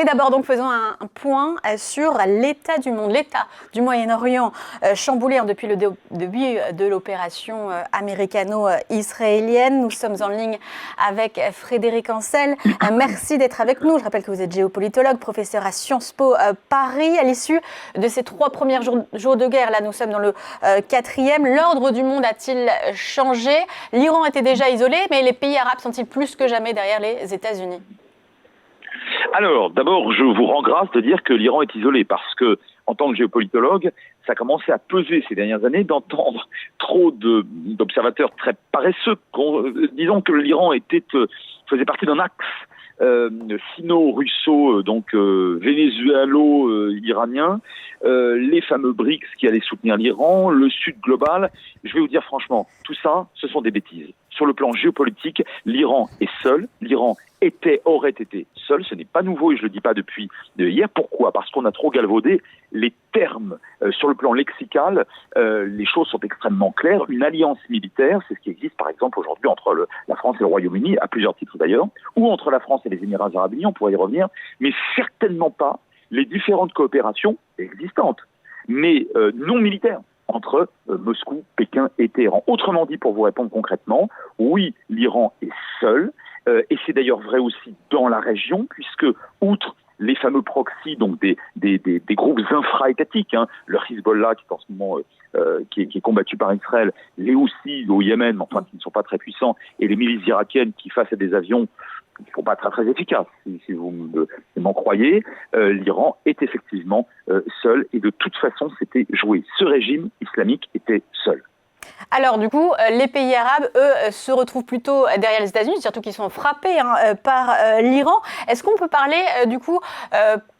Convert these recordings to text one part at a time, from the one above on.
Mais d'abord, donc, faisons un point sur l'état du monde, l'état du Moyen-Orient, chamboulé depuis le début de l'opération américano-israélienne. Nous sommes en ligne avec Frédéric Ancel. Merci d'être avec nous. Je rappelle que vous êtes géopolitologue, professeur à Sciences Po Paris. À l'issue de ces 3 premiers jours de guerre, là, nous sommes dans le 4e. L'ordre du monde a-t-il changé? L'Iran était déjà isolé, mais les pays arabes sont-ils plus que jamais derrière les États-Unis? Alors, d'abord, je vous rends grâce de dire que l'Iran est isolé parce que, en tant que géopolitologue, ça a commencé à peser ces dernières années d'entendre trop d'observateurs très paresseux. Disons que l'Iran faisait partie d'un axe sino-russo, donc vénézuélo-iranien, les fameux BRICS qui allaient soutenir l'Iran, le Sud global. Je vais vous dire franchement, tout ça, ce sont des bêtises. Sur le plan géopolitique, l'Iran est seul, l'Iran aurait été seul, ce n'est pas nouveau et je ne le dis pas depuis hier. Pourquoi? Parce qu'on a trop galvaudé les termes. Sur le plan lexical, les choses sont extrêmement claires. Une alliance militaire, c'est ce qui existe par exemple aujourd'hui entre la France et le Royaume-Uni, à plusieurs titres d'ailleurs, ou entre la France et les Émirats arabes unis, on pourrait y revenir, mais certainement pas les différentes coopérations existantes, mais non militaires, entre Moscou, Pékin et Téhéran. Autrement dit, pour vous répondre concrètement, oui, l'Iran est seul, et c'est d'ailleurs vrai aussi dans la région, puisque, outre les fameux proxys, donc des groupes infra-étatiques, le Hezbollah qui est en ce moment qui est combattu par Israël, les Houthis au Yémen, enfin qui ne sont pas très puissants, et les milices irakiennes qui face à des avions qui ne sont pas très très efficaces, si vous m'en croyez, l'Iran est effectivement seul, et de toute façon c'était joué. Ce régime islamique était seul. Alors du coup, les pays arabes, eux, se retrouvent plutôt derrière les États-Unis, surtout qu'ils sont frappés par l'Iran. Est-ce qu'on peut parler du coup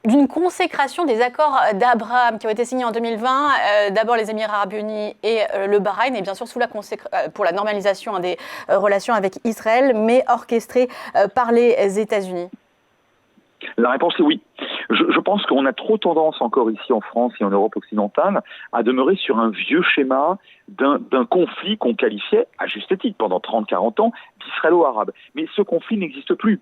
d'une consécration des accords d'Abraham qui ont été signés en 2020, d'abord les Émirats arabes unis et le Bahreïn, et bien sûr pour la normalisation des relations avec Israël, mais orchestrées par les États-Unis? La réponse est oui. Je pense qu'on a trop tendance encore ici en France et en Europe occidentale à demeurer sur un vieux schéma d'un conflit qu'on qualifiait, à juste titre, pendant 30-40 ans, d'israélo-arabe. Mais ce conflit n'existe plus.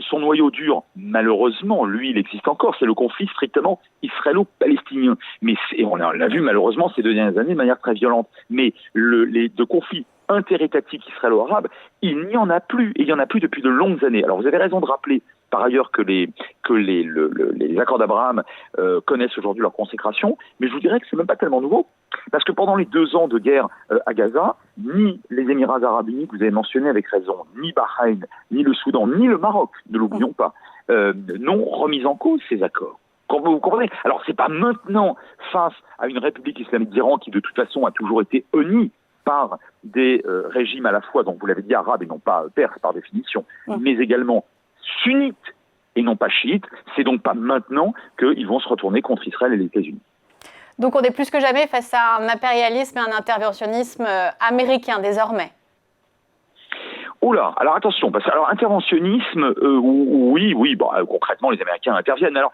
Son noyau dur, malheureusement, lui, il existe encore, c'est le conflit strictement israélo-palestinien. Mais on l'a vu malheureusement ces 2 dernières années de manière très violente. Mais de conflits interétatiques israélo-arabes, il n'y en a plus, et il n'y en a plus depuis de longues années. Alors vous avez raison de rappeler par ailleurs que les accords d'Abraham connaissent aujourd'hui leur consécration, mais je vous dirais que c'est même pas tellement nouveau, parce que pendant les 2 ans de guerre à Gaza, ni les Émirats arabes unis, que vous avez mentionné avec raison, ni Bahreïn, ni le Soudan, ni le Maroc, ne l'oublions pas, n'ont remis en cause ces accords. Vous comprenez? Alors c'est pas maintenant, face à une république islamique d'Iran qui de toute façon a toujours été honnie par des régimes à la fois, donc vous l'avez dit, arabes et non pas perses par définition, mais également sunnites et non pas chiites, c'est donc pas maintenant qu'ils vont se retourner contre Israël et les États-Unis. Donc on est plus que jamais face à un impérialisme et un interventionnisme américain désormais. Oula, alors attention, parce que interventionnisme, oui, concrètement les Américains interviennent. Alors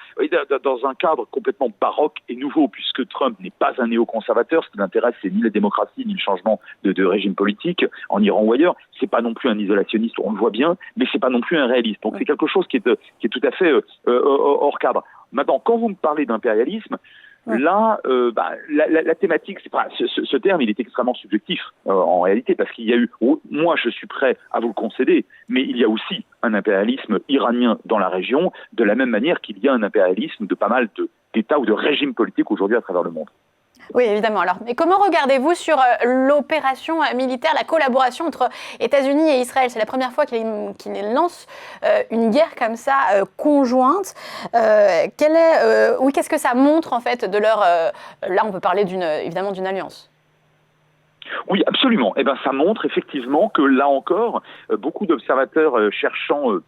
dans un cadre complètement baroque et nouveau, puisque Trump n'est pas un néoconservateur, ce qui l'intéresse c'est ni la démocratie ni le changement de régime politique en Iran ou ailleurs. C'est pas non plus un isolationniste, on le voit bien, mais c'est pas non plus un réaliste. Donc c'est quelque chose qui est tout à fait hors cadre. Maintenant, quand vous me parlez d'impérialisme, là, la thématique, ce terme, il est extrêmement subjectif en réalité, parce qu'il y a eu, moi je suis prêt à vous le concéder, mais il y a aussi un impérialisme iranien dans la région, de la même manière qu'il y a un impérialisme de pas mal d'États ou de régimes politiques aujourd'hui à travers le monde. Oui, évidemment. Alors, mais comment regardez-vous sur l'opération militaire, la collaboration entre États-Unis et Israël? C'est la première fois qu'ils lancent une guerre comme ça, conjointe. Qu'est-ce que ça montre en fait de leur... là, on peut parler évidemment d'une alliance. Oui, absolument. Eh ben, ça montre effectivement que là encore, beaucoup d'observateurs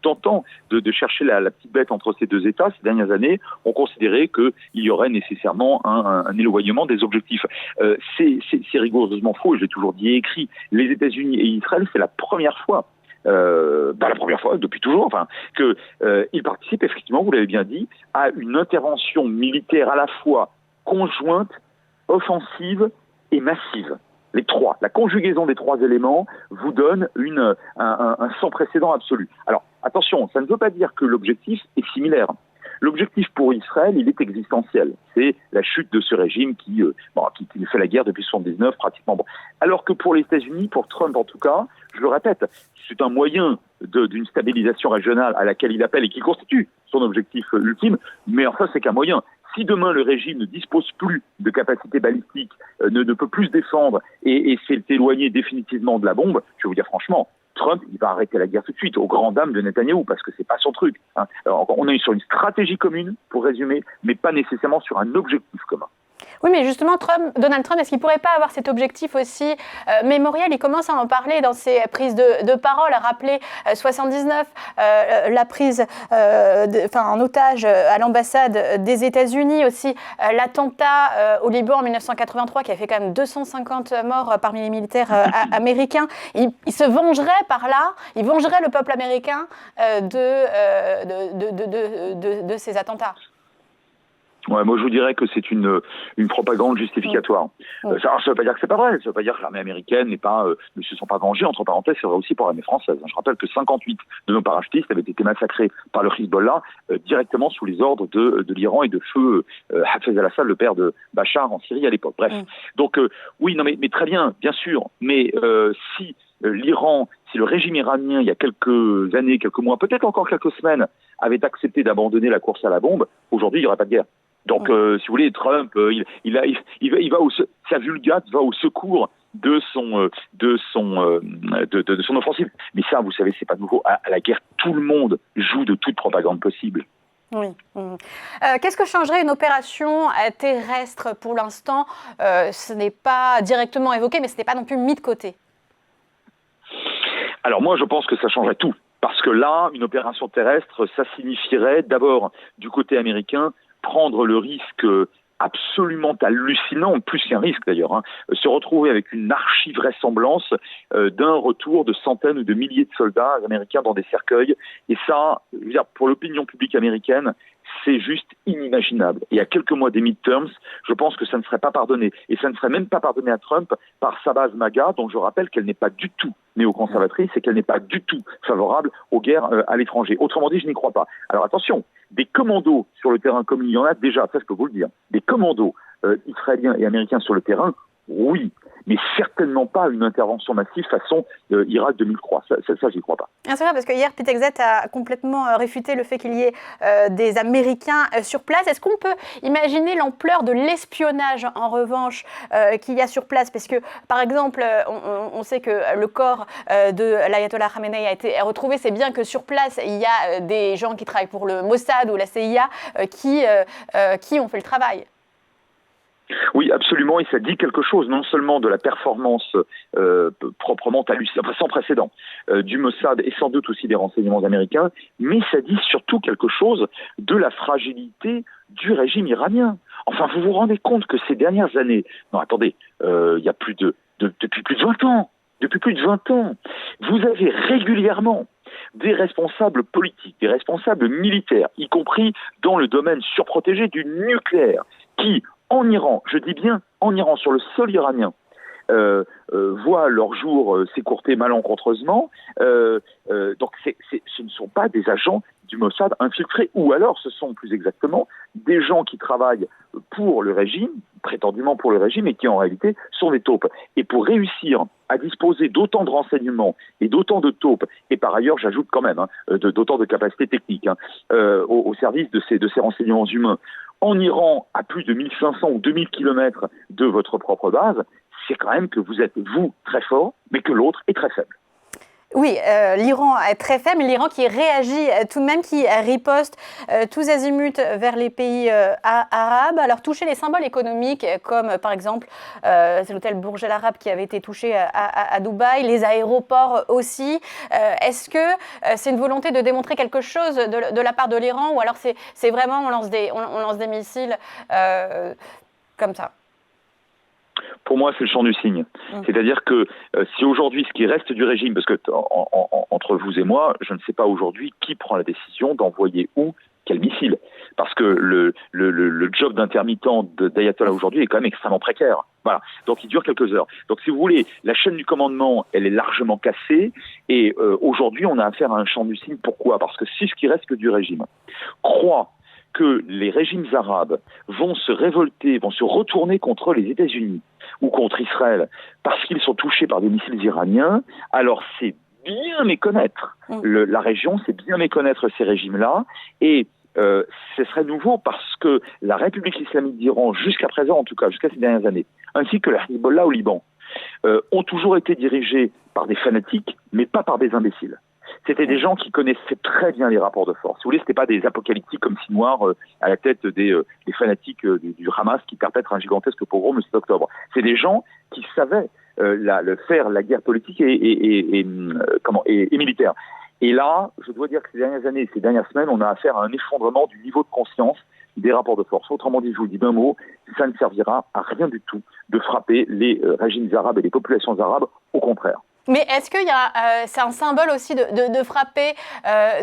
tentant de chercher la petite bête entre ces 2 États ces dernières années, ont considéré qu'il y aurait nécessairement un éloignement des objectifs. C'est rigoureusement faux, et je l'ai toujours dit et écrit. Les États-Unis et Israël, c'est la première fois. La première fois, depuis toujours, qu'ils participent effectivement, vous l'avez bien dit, à une intervention militaire à la fois conjointe, offensive et massive. Les 3, la conjugaison des 3 éléments vous donne un sans précédent absolu. Alors, attention, ça ne veut pas dire que l'objectif est similaire. L'objectif pour Israël, il est existentiel. C'est la chute de ce régime qui fait la guerre depuis 1979 pratiquement. Bon. Alors que pour les États-Unis, pour Trump en tout cas, je le répète, c'est un moyen d'une stabilisation régionale à laquelle il appelle et qui constitue son objectif ultime, mais enfin c'est qu'un moyen. Si demain le régime ne dispose plus de capacités balistiques, ne peut plus se défendre et s'est éloigné définitivement de la bombe, je vais vous dire franchement, Trump, il va arrêter la guerre tout de suite, aux grandes dames de Netanyahou, parce que c'est pas son truc. Hein. Alors, on est sur une stratégie commune, pour résumer, mais pas nécessairement sur un objectif commun. Oui, mais justement, Donald Trump, est-ce qu'il ne pourrait pas avoir cet objectif aussi mémoriel? Il commence à en parler dans ses prises de parole, à rappeler 79, la prise en otage à l'ambassade des États-Unis, aussi l'attentat au Liban en 1983 qui a fait quand même 250 morts parmi les militaires américains. Il se vengerait par là, il vengerait le peuple américain de ces attentats. Ouais, moi je vous dirais que c'est une propagande justificatoire. Ça ne veut pas dire que c'est pas vrai, ça veut pas dire que l'armée américaine ne se sont pas vengés, entre parenthèses, c'est vrai aussi pour l'armée française. Je rappelle que 58 de nos parachutistes avaient été massacrés par le Hezbollah directement sous les ordres de l'Iran et de feu Hafez al-Assad, le père de Bachar en Syrie à l'époque. Bref. Donc oui, non mais très bien, bien sûr, mais si l'Iran, si le régime iranien, il y a quelques années, quelques mois, peut-être encore quelques semaines, avait accepté d'abandonner la course à la bombe, aujourd'hui il n'y aurait pas de guerre. Donc, si vous voulez, Trump, sa vulgate va au secours de son offensive. Mais ça, vous savez, c'est pas nouveau. À la guerre, tout le monde joue de toute propagande possible. Oui. Qu'est-ce que changerait une opération terrestre pour l'instant? Ce n'est pas directement évoqué, mais ce n'est pas non plus mis de côté. Alors moi, je pense que ça changerait tout. Parce que là, une opération terrestre, ça signifierait d'abord, du côté américain, prendre le risque absolument hallucinant, plus qu'un risque d'ailleurs, se retrouver avec une archi-vraisemblance d'un retour de centaines ou de milliers de soldats américains dans des cercueils. Et ça, je veux dire, pour l'opinion publique américaine, c'est juste inimaginable. Et à quelques mois des midterms, je pense que ça ne serait pas pardonné. Et ça ne serait même pas pardonné à Trump par sa base MAGA, dont je rappelle qu'elle n'est pas du tout néoconservatrice et qu'elle n'est pas du tout favorable aux guerres à l'étranger. Autrement dit, je n'y crois pas. Alors attention, des commandos sur le terrain, comme il y en a déjà, ça je peux vous le dire, des commandos israéliens et américains sur le terrain, oui, mais certainement pas une intervention massive façon Irak 2003. Ça, j'y crois pas. C'est vrai, parce que hier, Pete Hegseth a complètement réfuté le fait qu'il y ait des Américains sur place. Est-ce qu'on peut imaginer l'ampleur de l'espionnage, en revanche, qu'il y a sur place? Parce que, par exemple, on sait que le corps de l'ayatollah Khamenei a été retrouvé. C'est bien que sur place, il y a des gens qui travaillent pour le Mossad ou la CIA qui ont fait le travail. Oui, absolument, et ça dit quelque chose, non seulement de la performance proprement sans précédent du Mossad et sans doute aussi des renseignements américains, mais ça dit surtout quelque chose de la fragilité du régime iranien. Enfin, vous vous rendez compte que ces dernières années, non attendez, il y a depuis plus de 20 ans, vous avez régulièrement des responsables politiques, des responsables militaires, y compris dans le domaine surprotégé du nucléaire, qui, en Iran, je dis bien en Iran, sur le sol iranien, voient leur jour s'écourter malencontreusement. Donc ce ne sont pas des agents du Mossad infiltrés, ou alors ce sont plus exactement des gens qui travaillent pour le régime, prétendument pour le régime, et qui en réalité sont des taupes. Et pour réussir à disposer d'autant de renseignements et d'autant de taupes, et par ailleurs j'ajoute quand même d'autant de capacités techniques au service de ces renseignements humains, en Iran, à plus de 1500 ou 2000 kilomètres de votre propre base, c'est quand même que vous êtes, vous, très fort, mais que l'autre est très faible. Oui, l'Iran est très faible, mais l'Iran qui réagit tout de même, qui riposte tous azimuts vers les pays arabes. Alors toucher les symboles économiques, comme par exemple c'est l'hôtel Burj Al Arab qui avait été touché à Dubaï, les aéroports aussi. Est-ce que c'est une volonté de démontrer quelque chose de la part de l'Iran, ou alors c'est vraiment on lance des missiles comme ça? Pour moi, c'est le champ du signe. C'est-à-dire que si aujourd'hui, ce qui reste du régime, parce que entre vous et moi, je ne sais pas aujourd'hui qui prend la décision d'envoyer où quel missile. Parce que le job d'intermittent d'Ayatollah aujourd'hui est quand même extrêmement précaire. Voilà. Donc il dure quelques heures. Donc si vous voulez, la chaîne du commandement, elle est largement cassée. Et aujourd'hui, on a affaire à un champ du signe. Pourquoi? Parce que si ce qui reste que du régime croit que les régimes arabes vont se révolter, vont se retourner contre les États-Unis ou contre Israël parce qu'ils sont touchés par des missiles iraniens, alors c'est bien méconnaître la région, c'est bien méconnaître ces régimes-là, et ce serait nouveau parce que la République islamique d'Iran, jusqu'à présent en tout cas, jusqu'à ces dernières années, ainsi que la Hezbollah au Liban, ont toujours été dirigés par des fanatiques, mais pas par des imbéciles. C'était des gens qui connaissaient très bien les rapports de force. Si vous voulez, c'était pas des apocalyptiques comme Sinwar à la tête des fanatiques du Hamas qui perpètrent un gigantesque pogrom le 7 octobre. C'est des gens qui savaient faire la guerre politique et militaire. Et là, je dois dire que ces dernières années, ces dernières semaines, on a affaire à un effondrement du niveau de conscience des rapports de force. Autrement dit, je vous le dis d'un mot, ça ne servira à rien du tout de frapper les régimes arabes et les populations arabes, au contraire. Mais est-ce qu'il y a, c'est un symbole aussi de frapper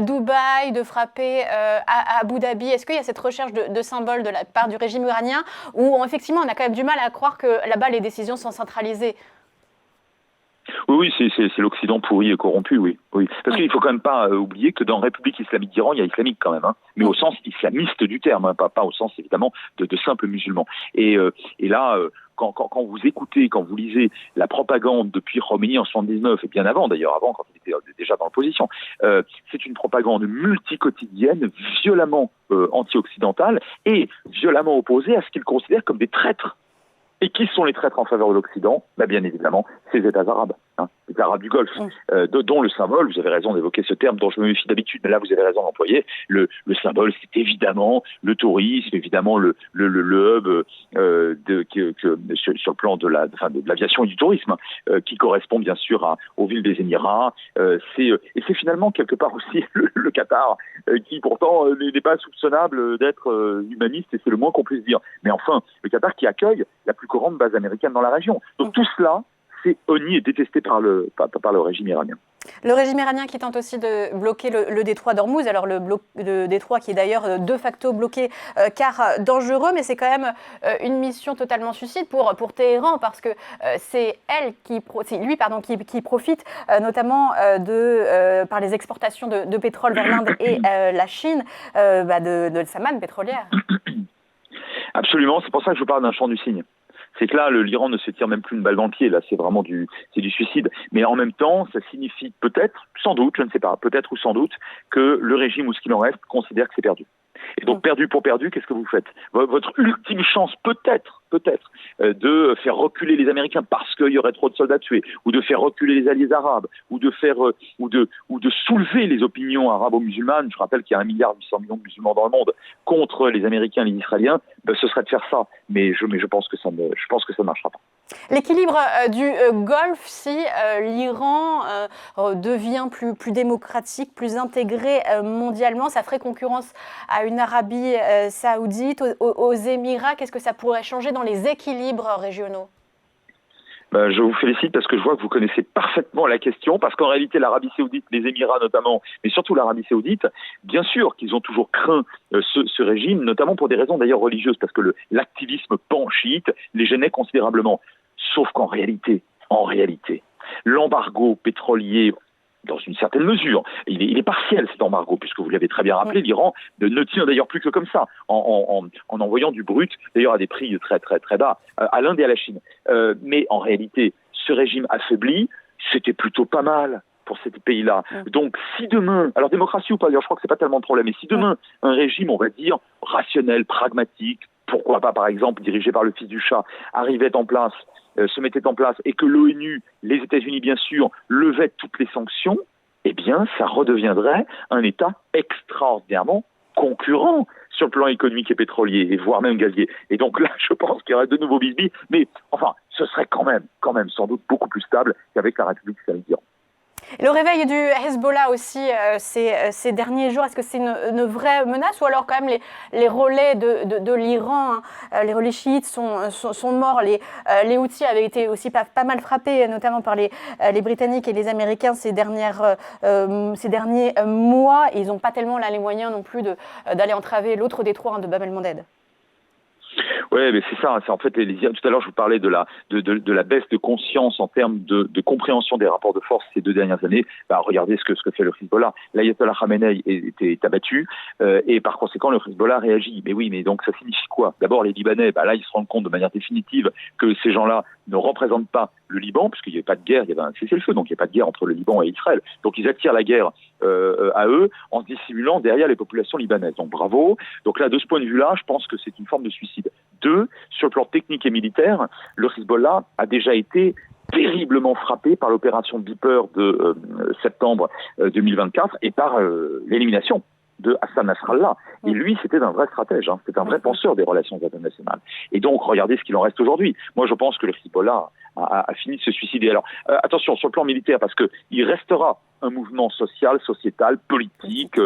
Dubaï, de frapper à Abu Dhabi? Est-ce qu'il y a cette recherche de symboles de la part du régime iranien où effectivement on a quand même du mal à croire que là-bas les décisions sont centralisées? Oui, c'est l'Occident pourri et corrompu, oui. Parce qu'il ne faut quand même pas oublier que dans la République islamique d'Iran, il y a islamique quand même, mais au sens islamiste du terme, pas au sens évidemment de simples musulmans. Et là, quand vous écoutez, quand vous lisez la propagande depuis Khomeini en 79, et bien avant d'ailleurs, avant quand il était déjà dans l'opposition, c'est une propagande multiquotidienne, violemment anti-occidentale et violemment opposée à ce qu'ils considèrent comme des traîtres. Et qui sont les traîtres en faveur de l'Occident? Bien évidemment, ces États arabes, les Arabes du Golfe, dont le symbole, vous avez raison d'évoquer ce terme dont je me méfie d'habitude, mais là vous avez raison d'employer, le symbole c'est évidemment le tourisme, évidemment le hub sur le plan de l'aviation et du tourisme, qui correspond bien sûr aux villes des Émirats, et c'est finalement quelque part aussi le Qatar, qui pourtant n'est pas soupçonnable d'être humaniste, et c'est le moins qu'on puisse dire. Mais enfin, le Qatar qui accueille la plus grande base américaine dans la région. Donc tout cela, c'est honni et détesté par le régime iranien. Le régime iranien qui tente aussi de bloquer le détroit d'Ormuz, alors le détroit qui est d'ailleurs de facto bloqué car dangereux, mais c'est quand même une mission totalement suicide pour Téhéran parce que c'est lui qui profite notamment par les exportations de pétrole vers l'Inde et la Chine de sa manne pétrolière. Absolument, c'est pour ça que je vous parle d'un chant du cygne. C'est que là, l'Iran ne se tire même plus une balle dans le pied, là c'est vraiment du suicide. Mais en même temps, ça signifie peut-être, sans doute, je ne sais pas, peut-être ou sans doute, que le régime ou ce qu'il en reste considère que c'est perdu. Et donc perdu pour perdu, qu'est-ce que vous faites? Votre ultime chance peut-être, de faire reculer les Américains parce qu'il y aurait trop de soldats tués, ou de faire reculer les alliés arabes, ou de soulever les opinions arabo-musulmanes. Je rappelle qu'il y a 1,8 milliard de musulmans dans le monde contre les Américains et les Israéliens. Ce serait de faire ça, mais je pense que ça ne marchera pas. L'équilibre du Golfe, si l'Iran devient plus démocratique, plus intégré mondialement, ça ferait concurrence à une Arabie saoudite, aux Émirats. Qu'est-ce que ça pourrait changer dans les équilibres régionaux? Je vous félicite parce que je vois que vous connaissez parfaitement la question, parce qu'en réalité l'Arabie saoudite, les Émirats notamment, mais surtout l'Arabie saoudite, bien sûr qu'ils ont toujours craint ce régime, notamment pour des raisons d'ailleurs religieuses, parce que l'activisme pan-chiite les gênait considérablement. Sauf qu'en réalité, l'embargo pétrolier, dans une certaine mesure, il est partiel cet embargo, puisque vous l'avez très bien rappelé, l'Iran ne tient d'ailleurs plus que comme ça, en envoyant du brut, d'ailleurs à des prix très très très bas, à l'Inde et à la Chine. Mais en réalité, ce régime affaibli, c'était plutôt pas mal pour ces pays-là. Donc si demain, alors démocratie ou pas, d'ailleurs je crois que c'est pas tellement de problème, mais si demain un régime, on va dire, rationnel, pragmatique, pourquoi pas par exemple dirigé par le fils du Shah, se mettait en place et que l'ONU, les États-Unis bien sûr, levaient toutes les sanctions, eh bien ça redeviendrait un État extraordinairement concurrent sur le plan économique et pétrolier, et voire même gazier. Et donc là, je pense qu'il y aurait de nouveaux bisbis, mais enfin, ce serait quand même sans doute beaucoup plus stable qu'avec la République islamique d'Iran. Le réveil du Hezbollah aussi ces derniers jours, est-ce que c'est une vraie menace ou alors quand même les relais de l'Iran, les relais chiites sont morts, les Houthis avaient été aussi pas mal frappés, notamment par les Britanniques et les Américains ces derniers mois, et ils n'ont pas tellement là les moyens non plus d'aller entraver l'autre détroit de Bab el-Mandeb. Ouais, mais c'est ça. C'est en fait, tout à l'heure, je vous parlais de la baisse de conscience en termes de compréhension des rapports de force ces 2 dernières années. Regardez ce que fait le Hezbollah. L'ayatollah Khamenei est abattu et par conséquent, le Hezbollah réagit. Mais oui, mais donc ça signifie quoi? D'abord, les Libanais, là, ils se rendent compte de manière définitive que ces gens-là ne représentent pas le Liban, puisqu'il n'y avait pas de guerre, il y avait un cessez-le-feu, donc il n'y a pas de guerre entre le Liban et Israël. Donc ils attirent la guerre à eux en se dissimulant derrière les populations libanaises. Donc bravo. Donc là, de ce point de vue-là, je pense que c'est une forme de suicide. 2, sur le plan technique et militaire, le Hezbollah a déjà été terriblement frappé par l'opération Beeper de septembre 2024 et par l'élimination de Hassan Nasrallah. Et lui, c'était un vrai stratège, c'était un vrai penseur des relations internationales. Et donc, regardez ce qu'il en reste aujourd'hui. Moi, je pense que le Hezbollah a fini de se suicider. Alors, attention, sur le plan militaire, parce qu'il restera un mouvement social, sociétal, politique,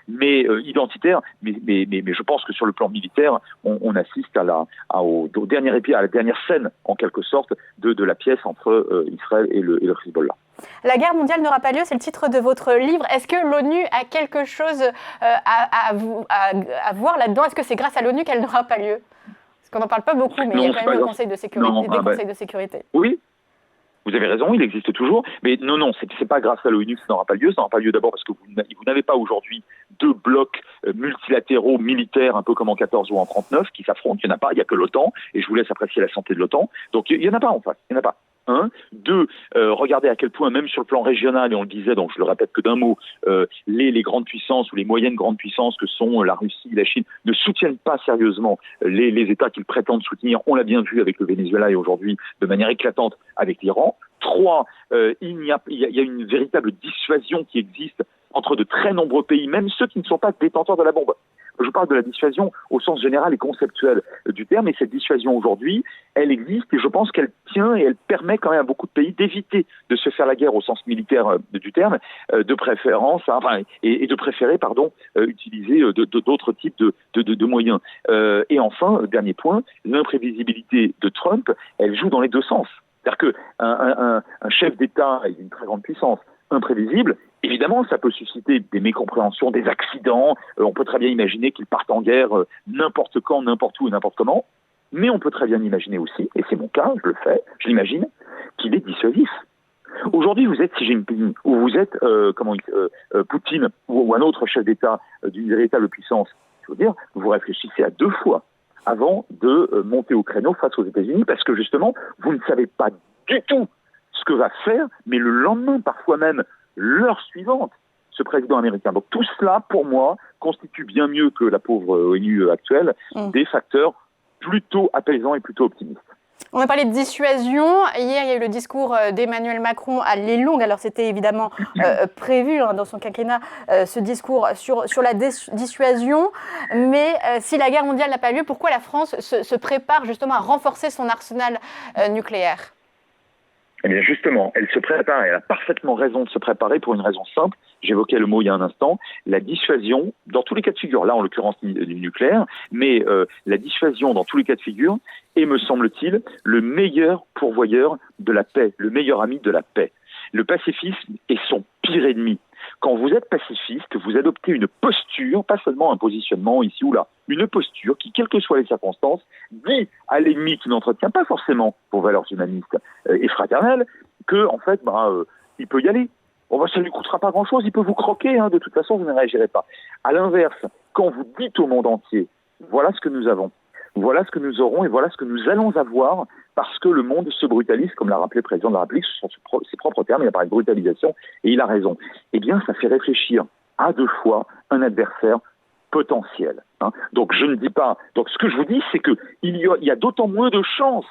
mais identitaire. Mais je pense que sur le plan militaire, on assiste à la dernière scène, en quelque sorte, de la pièce entre Israël et le Hezbollah. La guerre mondiale n'aura pas lieu, c'est le titre de votre livre. Est-ce que l'ONU a quelque chose à voir là-dedans? Est-ce que c'est grâce à l'ONU qu'elle n'aura pas lieu? Parce qu'on n'en parle pas beaucoup, mais il y a quand même le Conseil de sécurité, conseils de sécurité. Oui, vous avez raison, il existe toujours. Mais non, c'est pas grâce à l'ONU que ça n'aura pas lieu. Ça n'aura pas lieu d'abord parce que vous n'avez pas aujourd'hui 2 blocs multilatéraux militaires, un peu comme en 14 ou en 39, qui s'affrontent. Il n'y en a pas, il n'y a que l'OTAN. Et je vous laisse apprécier la santé de l'OTAN. Donc il n'y en a pas en face, il n'y en a pas. 1. 2, regardez à quel point, même sur le plan régional, et on le disait, donc je le répète que d'un mot, les grandes puissances ou les moyennes grandes puissances que sont la Russie, la Chine, ne soutiennent pas sérieusement les États qu'ils prétendent soutenir. On l'a bien vu avec le Venezuela et aujourd'hui de manière éclatante avec l'Iran. 3, il y a une véritable dissuasion qui existe entre de très nombreux pays, même ceux qui ne sont pas détenteurs de la bombe. Je parle de la dissuasion au sens général et conceptuel du terme, et cette dissuasion aujourd'hui, elle existe et je pense qu'elle tient et elle permet quand même à beaucoup de pays d'éviter de se faire la guerre au sens militaire du terme, de préférence, et de préférer, utiliser d'autres types de moyens. Et enfin, dernier point, l'imprévisibilité de Trump, elle joue dans les 2 sens. C'est-à-dire qu'un chef d'État est une très grande puissance imprévisible. Évidemment, ça peut susciter des mécompréhensions, des accidents. On peut très bien imaginer qu'il parte en guerre n'importe quand, n'importe où et n'importe comment. Mais on peut très bien imaginer aussi, et c'est mon cas, je le fais, je l'imagine, qu'il est dissuasif. Aujourd'hui, vous êtes Xi Jinping, ou vous êtes Poutine, ou un autre chef d'État d'une véritable puissance. Je veux dire, vous réfléchissez à 2 fois avant de monter au créneau face aux États-Unis, parce que justement, vous ne savez pas du tout ce que va faire, mais le lendemain, parfois même l'heure suivante, ce président américain. Donc tout cela, pour moi, constitue bien mieux que la pauvre ONU actuelle, des facteurs plutôt apaisants et plutôt optimistes. On a parlé de dissuasion. Hier, il y a eu le discours d'Emmanuel Macron à Lelong. Alors, c'était évidemment prévu dans son quinquennat, ce discours sur la dissuasion. Mais si la guerre mondiale n'a pas lieu, pourquoi la France se prépare justement à renforcer son arsenal nucléaire ? Eh bien justement, elle se prépare, elle a parfaitement raison de se préparer pour une raison simple, j'évoquais le mot il y a un instant, la dissuasion, dans tous les cas de figure, là en l'occurrence du nucléaire, mais la dissuasion dans tous les cas de figure est, me semble-t-il, le meilleur pourvoyeur de la paix, le meilleur ami de la paix. Le pacifisme est son pire ennemi. Quand vous êtes pacifiste, vous adoptez une posture, pas seulement un positionnement ici ou là, une posture qui, quelles que soient les circonstances, dit à l'ennemi qui n'entretient pas forcément vos valeurs humanistes et fraternelles, que en fait, il peut y aller. Ça ne lui coûtera pas grand-chose, il peut vous croquer, de toute façon, vous ne réagirez pas. À l'inverse, quand vous dites au monde entier, voilà ce que nous avons, voilà ce que nous aurons et voilà ce que nous allons avoir, parce que le monde se brutalise, comme l'a rappelé le président de la République, ce sont ses propres termes, il a parlé de brutalisation, et il a raison. Eh bien, ça fait réfléchir à 2 fois un adversaire potentiel. Donc, je ne dis pas... Donc, ce que je vous dis, c'est qu'il y a d'autant moins de chances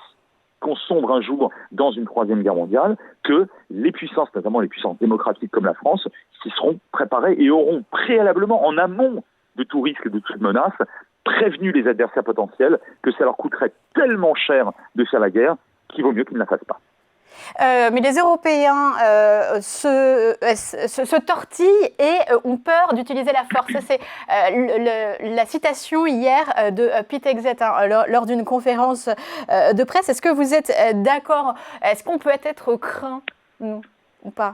qu'on sombre un jour dans une 3e guerre mondiale que les puissances, notamment les puissances démocratiques comme la France, s'y seront préparées et auront préalablement, en amont de tout risque et de toute menace, prévenu les adversaires potentiels que ça leur coûterait tellement cher de faire la guerre qu'il vaut mieux qu'ils ne la fassent pas. Mais les Européens se tortillent et ont peur d'utiliser la force. Ça, c'est la citation hier de Pete Hegseth lors d'une conférence de presse. Est-ce que vous êtes d'accord ? Est-ce qu'on peut être craint, nous, ou pas ?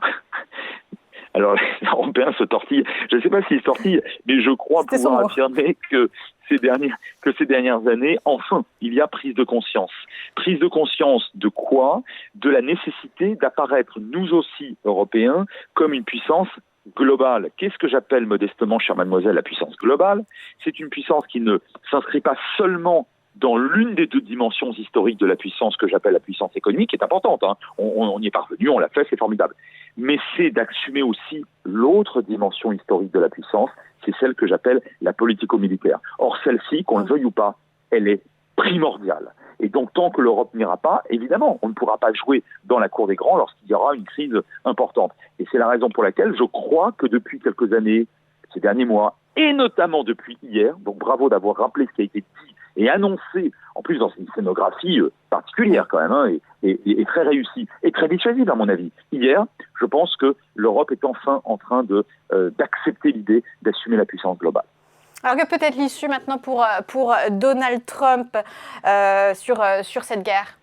Alors, les Européens se tortillent. Je ne sais pas s'ils se tortillent, mais je crois pouvoir affirmer que ces dernières années, enfin, il y a prise de conscience. Prise de conscience de quoi? De la nécessité d'apparaître, nous aussi, Européens, comme une puissance globale. Qu'est-ce que j'appelle modestement, chère mademoiselle, la puissance globale? C'est une puissance qui ne s'inscrit pas seulement dans l'une des deux dimensions historiques de la puissance que j'appelle la puissance économique, qui est importante, hein. On y est parvenu, on l'a fait, c'est formidable. Mais c'est d'assumer aussi l'autre dimension historique de la puissance, c'est celle que j'appelle la politico-militaire. Or, celle-ci, qu'on le veuille ou pas, elle est primordiale. Et donc, tant que l'Europe n'ira pas, évidemment, on ne pourra pas jouer dans la cour des grands lorsqu'il y aura une crise importante. Et c'est la raison pour laquelle je crois que depuis quelques années, ces derniers mois, et notamment depuis hier, donc bravo d'avoir rappelé ce qui a été dit et annoncé, en plus dans une scénographie particulière quand même, hein, et très réussie, et très dissuasive à mon avis. Hier, je pense que l'Europe est enfin en train d'accepter l'idée d'assumer la puissance globale. Alors que peut-être l'issue maintenant pour Donald Trump sur cette guerre?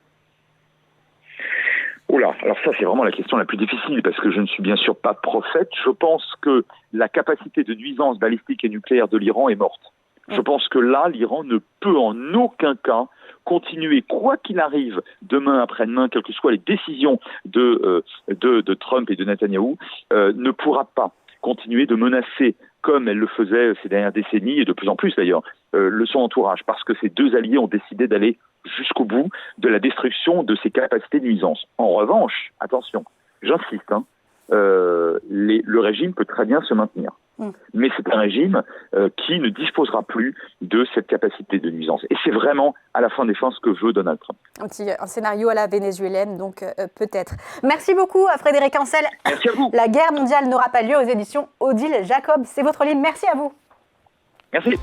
Oula, alors ça c'est vraiment la question la plus difficile parce que je ne suis bien sûr pas prophète. Je pense que la capacité de nuisance balistique et nucléaire de l'Iran est morte. Je pense que là, l'Iran ne peut en aucun cas continuer, quoi qu'il arrive, demain, après-demain, quelles que soient les décisions de Trump et de Netanyahou, ne pourra pas continuer de menacer, comme elle le faisait ces dernières décennies, et de plus en plus d'ailleurs, son entourage, parce que ces deux alliés ont décidé d'aller jusqu'au bout de la destruction de ses capacités de nuisance. En revanche, attention, j'insiste, hein, le régime peut très bien se maintenir. Mais c'est un régime qui ne disposera plus de cette capacité de nuisance. Et c'est vraiment, à la fin des fins, ce que veut Donald Trump. Un scénario à la vénézuélienne, donc peut-être. Merci beaucoup, Frédéric Ancel. Merci à vous. La guerre mondiale n'aura pas lieu aux éditions Odile Jacob. C'est votre livre. Merci à vous. Merci.